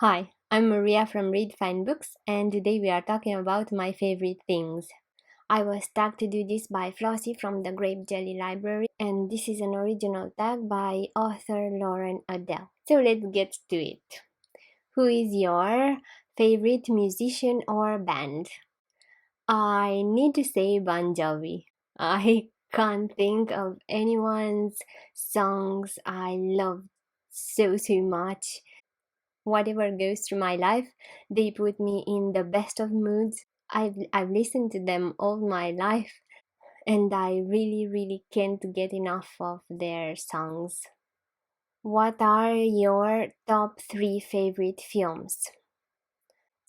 Hi, I'm Maria from Read Fine Books, and today we are talking about my favorite things. I was tagged to do this by Flossy from the Grape Jelly Library, and this is an original tag by author Lauren Adele. So let's get to it. Who is your favorite musician or band? I need to say Bon Jovi. I can't think of anyone's songs I love so much. Whatever goes through my life, they put me in the best of moods. I've listened to them all my life, and I really can't get enough of their songs. What are your top three favorite films?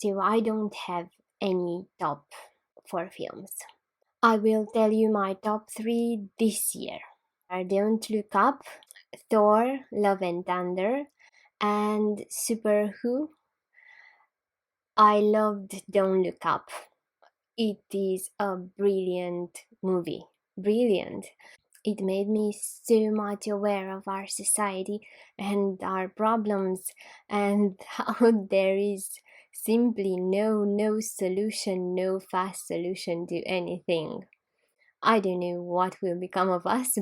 So I don't have any top four films. I will tell you my top three this year. I Don't Look Up, Thor, Love and Thunder, and Super Who. I loved Don't Look Up. It is a brilliant movie. Brilliant. It made me so much aware of our society and our problems and how there is simply no solution, no fast solution to anything. I don't know what will become of us,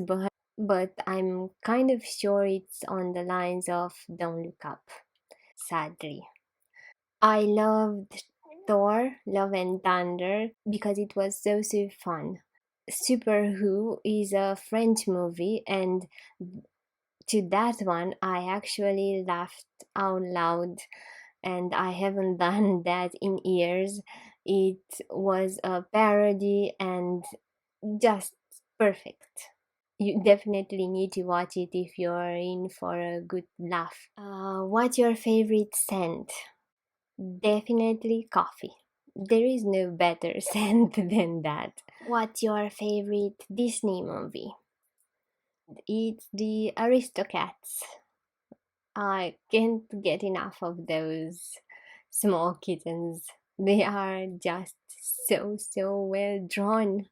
but I'm kind of sure it's on the lines of Don't Look Up, sadly. I loved Thor, Love and Thunder because it was so fun. Super Who is a French movie, and to that one I actually laughed out loud, and I haven't done that in years. It was a parody and just perfect. You definitely need to watch it if you're in for a good laugh. What's your favorite scent? Definitely coffee. There is no better scent than that. What's your favorite Disney movie? It's the Aristocats. I can't get enough of those small kittens. They are just so well drawn,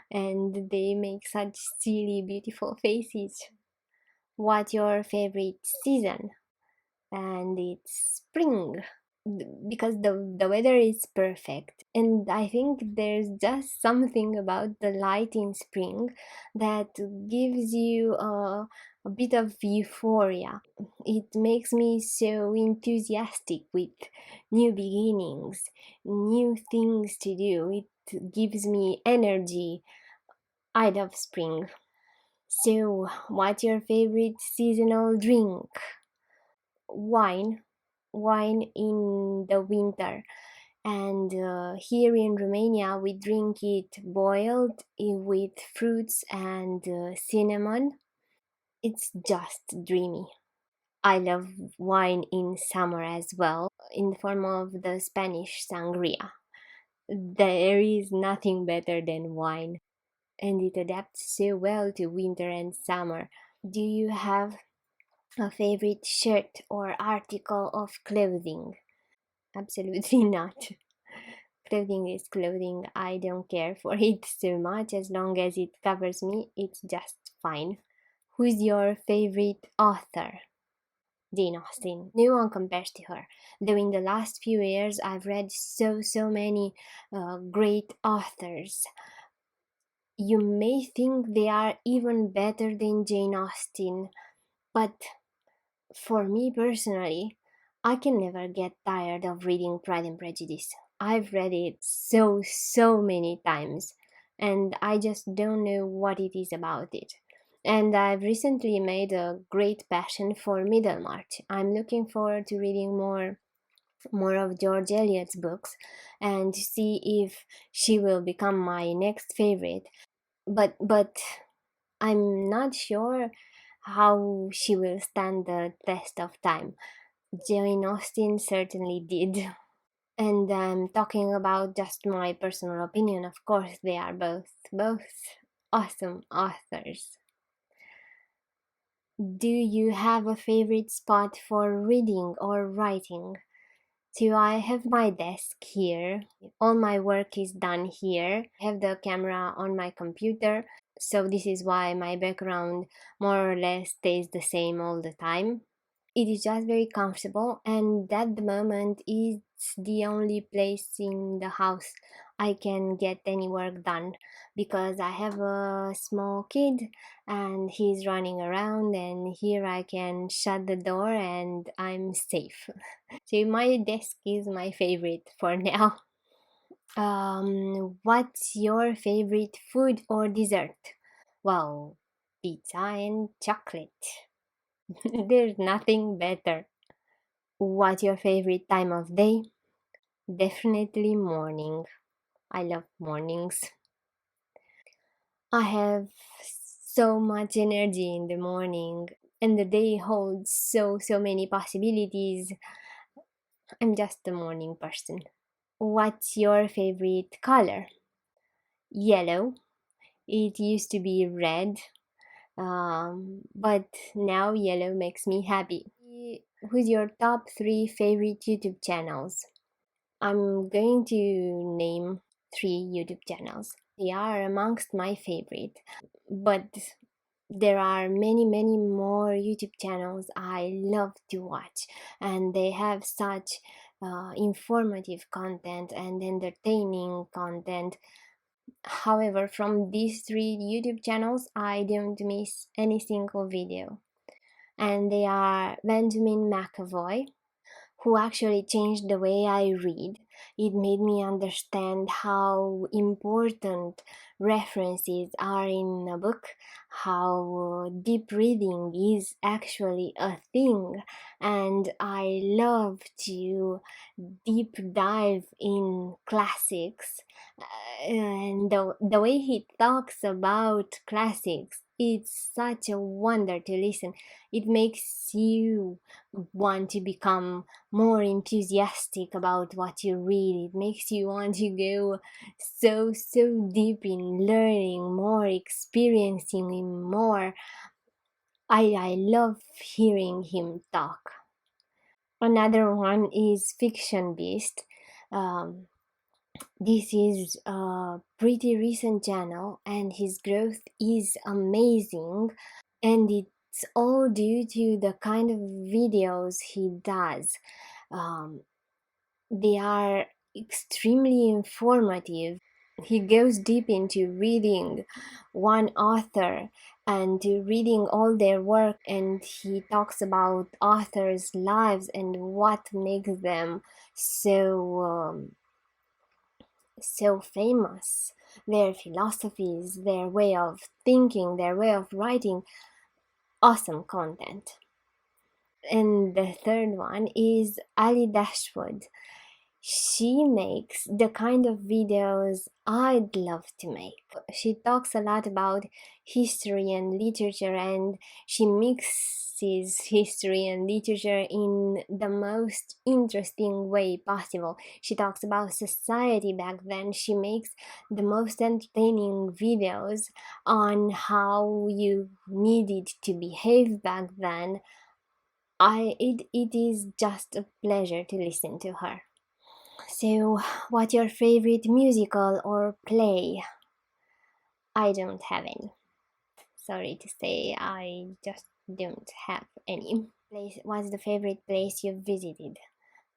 and they make such silly, beautiful faces. What's your favorite season? And it's spring. Because the weather is perfect, and I think there's just something about the light in spring that gives you a bit of euphoria. It makes me so enthusiastic with new beginnings, new things to do. It gives me energy. I love spring. So what's your favorite seasonal drink? Wine in the winter, and here in Romania we drink it boiled with fruits and cinnamon. It's just dreamy. I love wine in summer as well, in the form of the Spanish sangria. There is nothing better than wine, and it adapts so well to winter and summer. Do you have a favorite shirt or article of clothing? Absolutely not. Clothing is clothing. I don't care for it so much. As long as it covers me, it's just fine. Who's your favorite author? Jane Austen. No one compares to her. Though in the last few years I've read so many great authors. You may think they are even better than Jane Austen, but for me personally, I can never get tired of reading Pride and Prejudice. I've read it so many times, and I just don't know what it is about it. And I've recently made a great passion for Middlemarch. I'm looking forward to reading more of George Eliot's books and to see if she will become my next favorite. But I'm not sure how she will stand the test of time. Jane Austen certainly did. And I'm talking about just my personal opinion. Of course, they are both awesome authors. Do you have a favorite spot for reading or writing? So I have my desk here. All my work is done here. I have the camera on my computer, so this is why my background more or less stays the same all the time. It is just very comfortable, and at the moment it's the only place in the house I can get any work done, because I have a small kid and he's running around, and here I can shut the door and I'm safe. So my desk is my favorite for now. What's your favorite food or dessert? Well, pizza and chocolate. There's nothing better. What's your favorite time of day? Definitely morning. I love mornings. I have so much energy in the morning, and the day holds so many possibilities. I'm just a morning person. What's your favorite color? Yellow. It used to be red, but now yellow makes me happy. Who's your top three favorite YouTube channels? I'm going to name three YouTube channels. They are amongst my favorite, but there are many more YouTube channels I love to watch, and they have such informative content and entertaining content. However, from these three YouTube channels, I don't miss any single video, and they are Benjamin McAvoy, who actually changed the way I read. It made me understand how important references are in a book, how deep reading is actually a thing, and I love to deep dive in classics. And the way he talks about classics, it's such a wonder to listen. It makes you want to become more enthusiastic about what you read. It makes you want to go so deep in learning more, experiencing more. I love hearing him talk. Another one is fiction based. Um, this is a pretty recent channel, and his growth is amazing, and it's all due to the kind of videos he does. Um, they are extremely informative. He goes deep into reading one author and to reading all their work, and he talks about authors' lives and what makes them so famous, their philosophies, their way of thinking, their way of writing. Awesome content. And the third one is Ali Dashwood. She makes the kind of videos I'd love to make. She talks a lot about history and literature, and she mixes history and literature in the most interesting way possible. She talks about society back then. She makes the most entertaining videos on how you needed to behave back then. It is just a pleasure to listen to her. So, what's your favorite musical or play? I don't have any. Sorry to say, I just don't have any. What's the favorite place you've visited?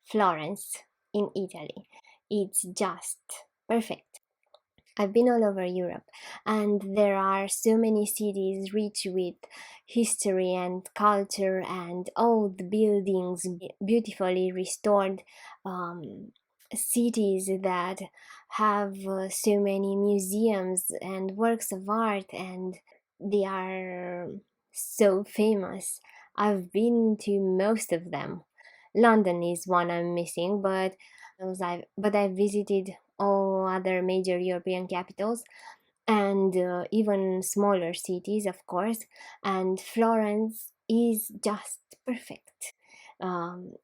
Florence in Italy. It's just perfect. I've been all over Europe, and there are so many cities rich with history and culture and old buildings, beautifully restored um, cities that have so many museums and works of art, and they are so famous. I've been to most of them. London is one I'm missing, but I visited all other major European capitals, and even smaller cities, of course. And Florence is just perfect.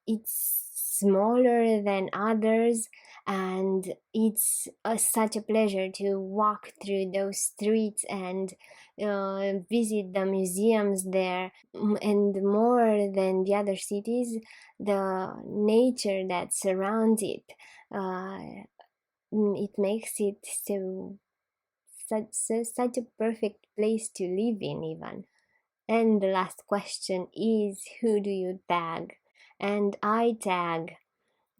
It's smaller than others, and it's such a pleasure to walk through those streets and visit the museums there. And more than the other cities, the nature that surrounds it, uh, it makes it such a perfect place to live in even. And the last question is, who do you tag? And I tag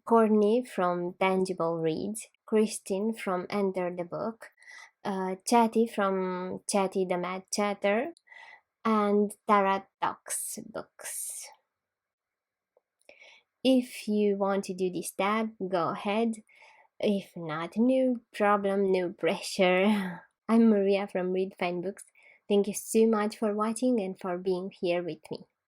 Courtney from Tangible Reads, Christine from Enter the Book, Chatty from Chatty the Mad Chatter, and Tara Talks Books. If you want to do this tag, go ahead. If not, no problem, no pressure. I'm Maria from Read Fine Books. Thank you so much for watching and for being here with me.